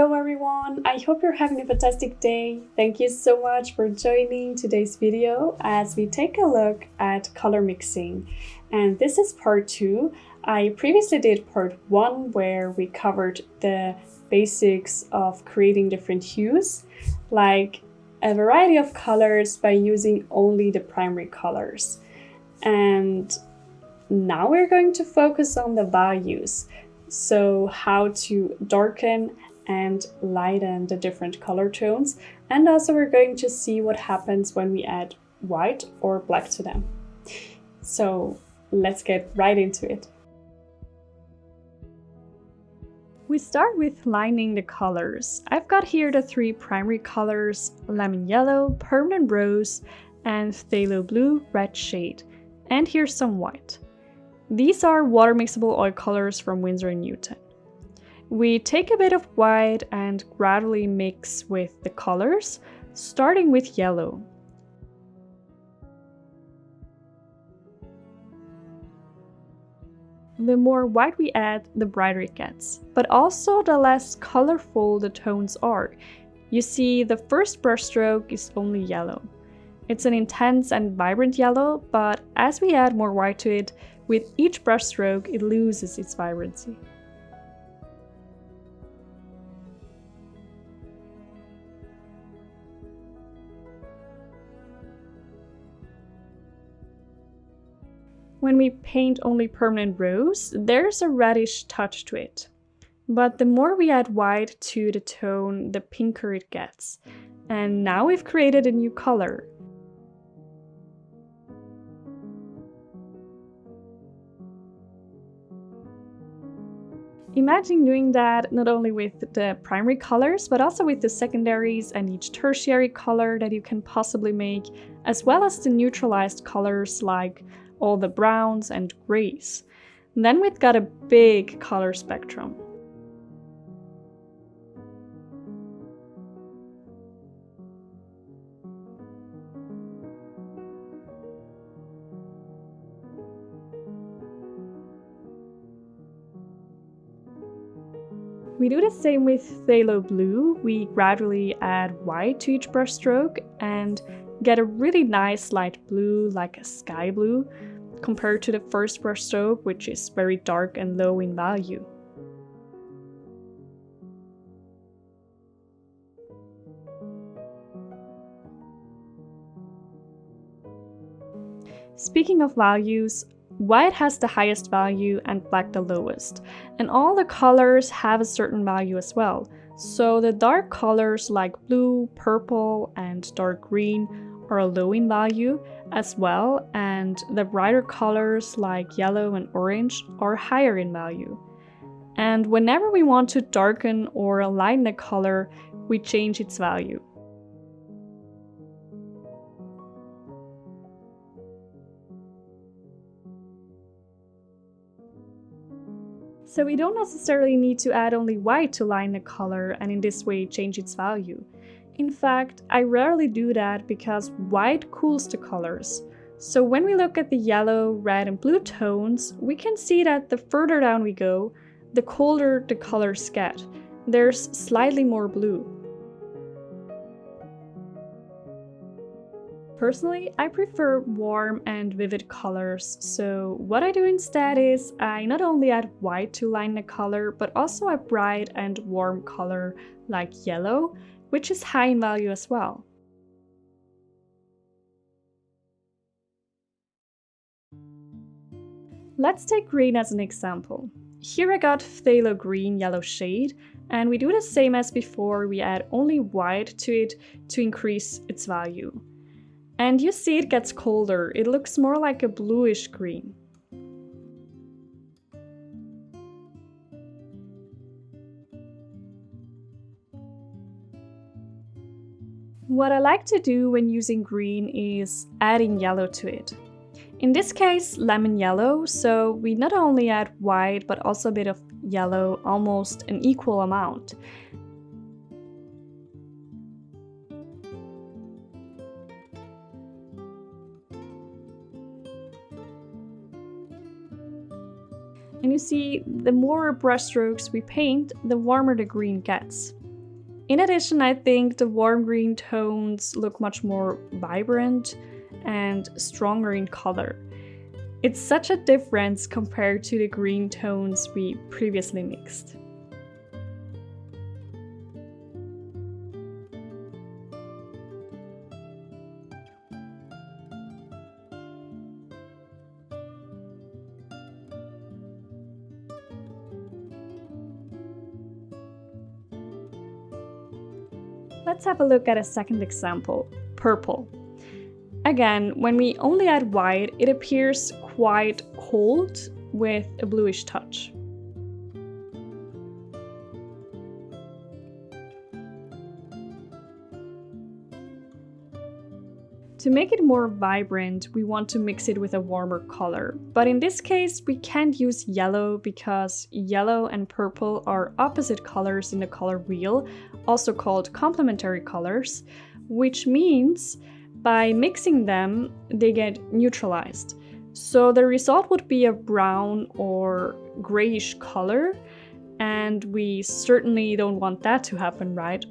Hello everyone, I hope you're having a fantastic day. Thank you so much for joining today's video as we take a look at color mixing. And this is part 2. I previously did part 1 where we covered the basics of creating different hues, like a variety of colors by using only the primary colors. And now we're going to focus on the values. So how to darken and lighten the different color tones. And also we're going to see what happens when we add white or black to them. So let's get right into it. We start with lining the colors. I've got here the 3 primary colors: lemon yellow, permanent rose, and phthalo blue red shade. And here's some white. These are water mixable oil colors from Winsor and Newton. We take a bit of white and gradually mix with the colors, starting with yellow. The more white we add, the brighter it gets, but also the less colorful the tones are. You see, the first brushstroke is only yellow. It's an intense and vibrant yellow, but as we add more white to it, with each brushstroke it loses its vibrancy. When we paint only permanent rose, there's a reddish touch to it. But the more we add white to the tone, the pinker it gets. And now we've created a new color. Imagine doing that not only with the primary colors, but also with the secondaries and each tertiary color that you can possibly make, as well as the neutralized colors like all the browns and grays. And then we've got a big color spectrum. We do the same with phthalo blue. We gradually add white to each brushstroke and get a really nice light blue, like a sky blue, compared to the first brushstroke, which is very dark and low in value. Speaking of values, white has the highest value and black the lowest, and all the colors have a certain value as well. So the dark colors like blue, purple, and dark green are low in value as well, and the brighter colors like yellow and orange are higher in value. And whenever we want to darken or lighten a color, we change its value. So we don't necessarily need to add only white to lighten a color and in this way change its value. In fact, I rarely do that because white cools the colors. So when we look at the yellow, red, and blue tones, we can see that the further down we go, the colder the colors get. There's slightly more blue. Personally, I prefer warm and vivid colors, so what I do instead is I not only add white to lighten the color, but also a bright and warm color like yellow, which is high in value as well. Let's take green as an example. Here I got phthalo green yellow shade, and we do the same as before, we add only white to it to increase its value. And you see it gets colder, it looks more like a bluish green. What I like to do when using green is adding yellow to it. In this case, lemon yellow, so we not only add white but also a bit of yellow, almost an equal amount. And you see, the more brushstrokes we paint, the warmer the green gets. In addition, I think the warm green tones look much more vibrant and stronger in color. It's such a difference compared to the green tones we previously mixed. Let's have a look at a second example, purple. Again, when we only add white, it appears quite cold with a bluish touch. To make it more vibrant, we want to mix it with a warmer color. But in this case, we can't use yellow because yellow and purple are opposite colors in the color wheel, also called complementary colors, which means by mixing them, they get neutralized. So the result would be a brown or grayish color, and we certainly don't want that to happen, right?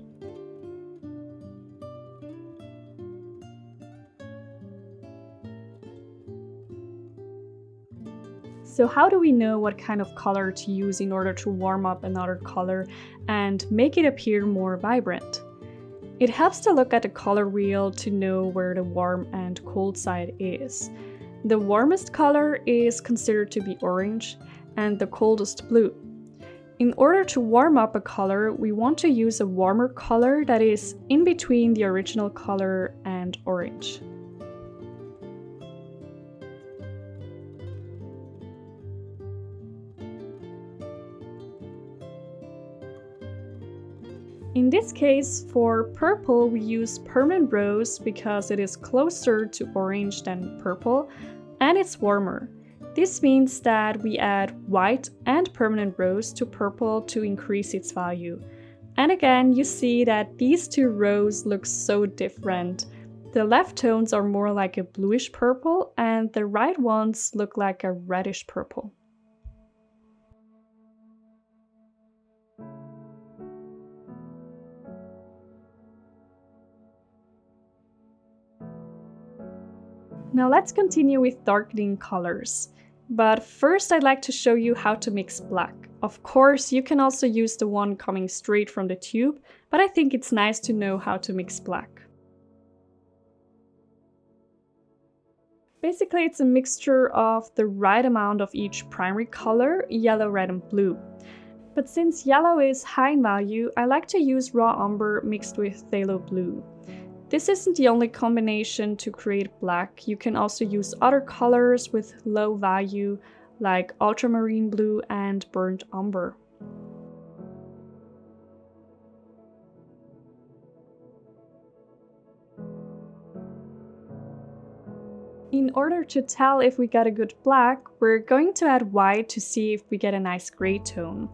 So how do we know what kind of color to use in order to warm up another color and make it appear more vibrant? It helps to look at the color wheel to know where the warm and cold side is. The warmest color is considered to be orange and the coldest blue. In order to warm up a color, we want to use a warmer color that is in between the original color and orange. In this case, for purple, we use permanent rose because it is closer to orange than purple, and it's warmer. This means that we add white and permanent rose to purple to increase its value. And again, you see that these two rows look so different. The left tones are more like a bluish purple, and the right ones look like a reddish purple. Now let's continue with darkening colors. But first I'd like to show you how to mix black. Of course, you can also use the one coming straight from the tube, but I think it's nice to know how to mix black. Basically, it's a mixture of the right amount of each primary color, yellow, red, and blue. But since yellow is high in value, I like to use raw umber mixed with phthalo blue. This isn't the only combination to create black. You can also use other colors with low value, like ultramarine blue and burnt umber. In order to tell if we got a good black, we're going to add white to see if we get a nice gray tone.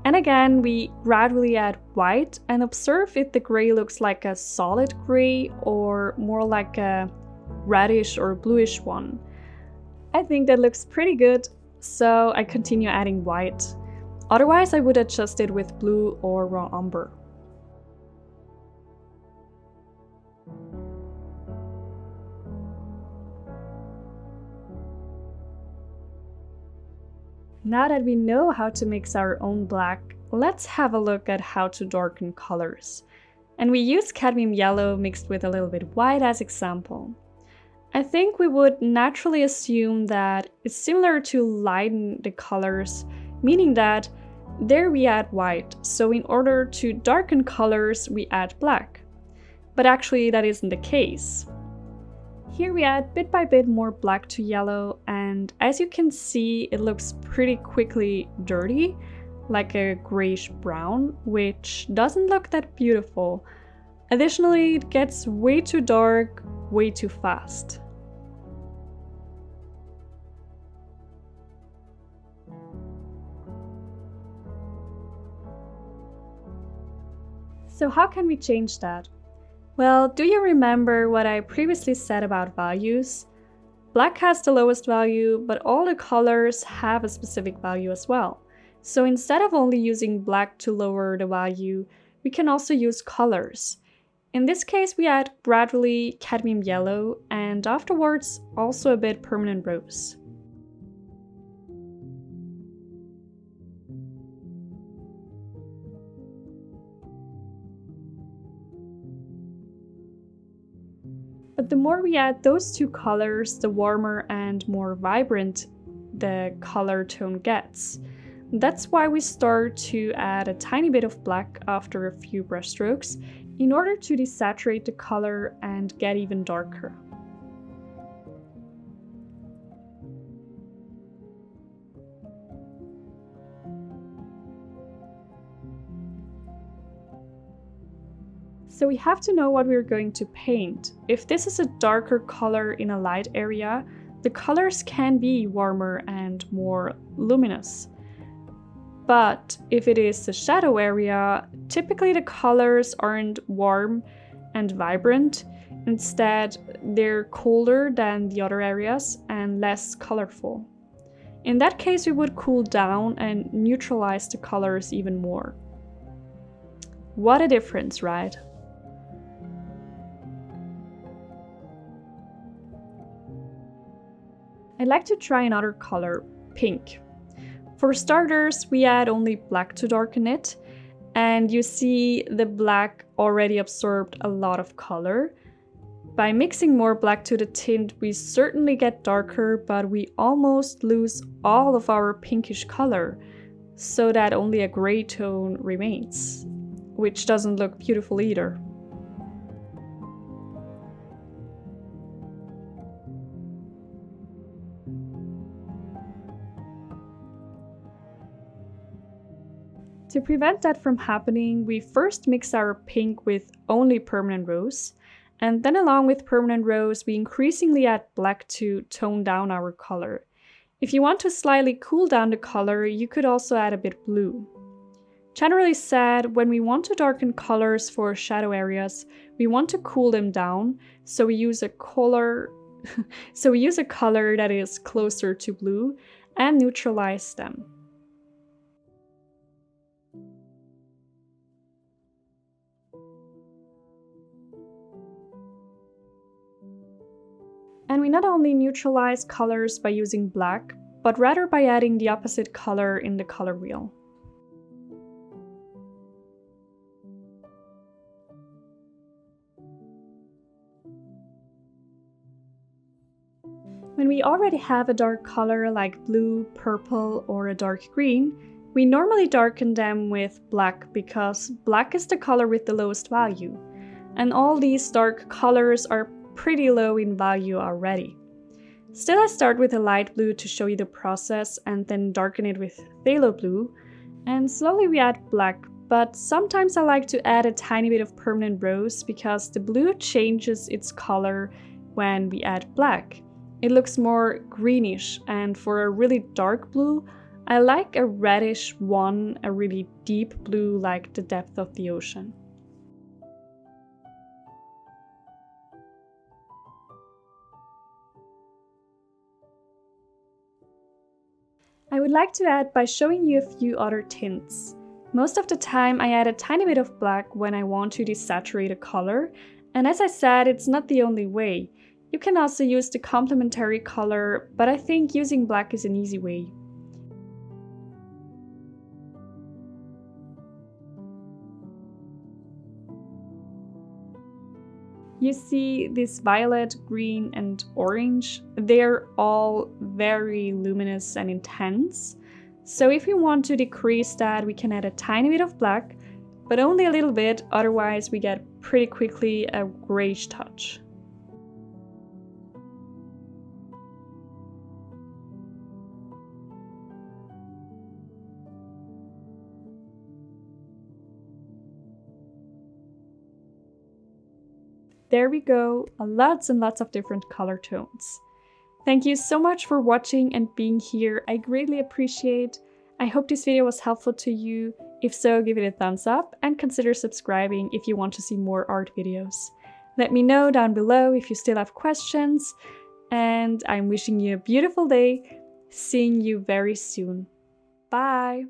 And again, we gradually add white and observe if the gray looks like a solid gray or more like a reddish or bluish one. I think that looks pretty good, so I continue adding white. Otherwise, I would adjust it with blue or raw umber. Now that we know how to mix our own black, let's have a look at how to darken colors. And we use cadmium yellow mixed with a little bit white as example. I think we would naturally assume that it's similar to lighten the colors, meaning that there we add white, so in order to darken colors we add black. But actually that isn't the case. Here we add bit by bit more black to yellow, and as you can see, it looks pretty quickly dirty, like a grayish brown, which doesn't look that beautiful. Additionally, it gets way too dark, way too fast. So how can we change that? Well, do you remember what I previously said about values? Black has the lowest value, but all the colors have a specific value as well. So instead of only using black to lower the value, we can also use colors. In this case, we add gradually cadmium yellow and afterwards also a bit permanent rose. But the more we add those two colors, the warmer and more vibrant the color tone gets. That's why we start to add a tiny bit of black after a few brush strokes in order to desaturate the color and get even darker. So we have to know what we're going to paint. If this is a darker color in a light area, the colors can be warmer and more luminous. But if it is a shadow area, typically the colors aren't warm and vibrant. Instead, they're colder than the other areas and less colorful. In that case, we would cool down and neutralize the colors even more. What a difference, right? I'd like to try another color, pink. For starters, we add only black to darken it, and you see the black already absorbed a lot of color. By mixing more black to the tint, we certainly get darker, but we almost lose all of our pinkish color, so that only a gray tone remains, which doesn't look beautiful either. To prevent that from happening, we first mix our pink with only permanent rose, and then along with permanent rose, we increasingly add black to tone down our color. If you want to slightly cool down the color, you could also add a bit blue. Generally said, when we want to darken colors for shadow areas, we want to cool them down, so we use a color that is closer to blue and neutralize them. And we not only neutralize colors by using black, but rather by adding the opposite color in the color wheel. When we already have a dark color like blue, purple, or a dark green, we normally darken them with black because black is the color with the lowest value. And all these dark colors are pretty low in value already. Still, I start with a light blue to show you the process and then darken it with phthalo blue, and slowly we add black, but sometimes I like to add a tiny bit of permanent rose because the blue changes its color when we add black. It looks more greenish, and for a really dark blue, I like a reddish one, a really deep blue like the depth of the ocean. I would like to add by showing you a few other tints. Most of the time I add a tiny bit of black when I want to desaturate a color, and as I said, it's not the only way. You can also use the complementary color, but I think using black is an easy way. You see this violet, green, and orange. They're all very luminous and intense. So if we want to decrease that, we can add a tiny bit of black, but only a little bit, otherwise we get pretty quickly a grayish touch. There we go, lots and lots of different color tones. Thank you so much for watching and being here. I greatly appreciate. I hope this video was helpful to you. If so, give it a thumbs up and consider subscribing if you want to see more art videos. Let me know down below if you still have questions, and I'm wishing you a beautiful day. Seeing you very soon. Bye!